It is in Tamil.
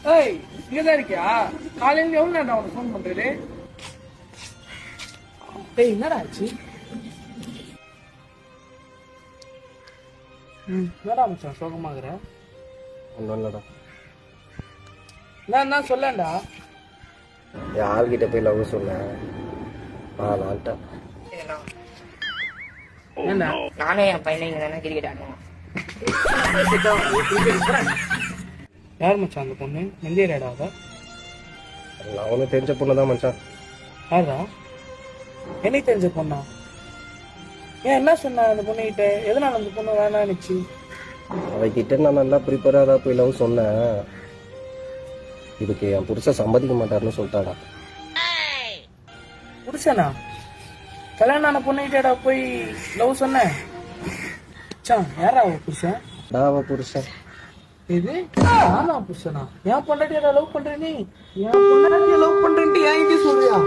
ஏய் இங்கதான் இருக்கியா? காலையில எவ்வளவு நேரம் அவனுக்கு ஃபோன் பண்றது? ஏய் என்னடா ஆச்சு? என்னடா மச்சான் சோகமாகற? ஒன்றும் இல்லைடா. நான் சொல்லண்டா. என் ஆள்கிட்ட போய் லவ் சொன்னேன். நான்ட்டேன். ஏண்டா? நானே என் பையனை இங்க தானே கிரிக்கெட் ஆடுவோம். யார் மச்சான் அந்த பொண்ணு? நந்தியராடா அவ? நான் ஒன்றும் தெரிஞ்ச பொண்ணு தான் மச்சான். யாரா? எனக்கு தெரிஞ்ச பொண்ணா? ஏன் என்ன சொன்ன அந்த பொண்ணுகிட்ட? எதனால அந்த பொண்ணு வேணான்னுச்சு? அவகிட்ட நான் நல்லா ப்ரிப்பேராக போய் லவ் சொன்னேன். இதுக்கு என் புருஷன் சம்மதிக்க மாட்டாருன்னு சொல்லிட்டாடா. புருஷனா? கல்யாணம் ஆன பொண்ணுகிட்டடா போய் லவ் சொன்ன? யாரா அவ புருஷன்? அவ புருஷன் இது ஆனா புருஷனா? என் பொண்டாட்டியா லவ் பண்ற நீ? என் பொண்டாட்டிய லவ் பண்றேன்ட்டு என்கிட்ட சொல்றியா?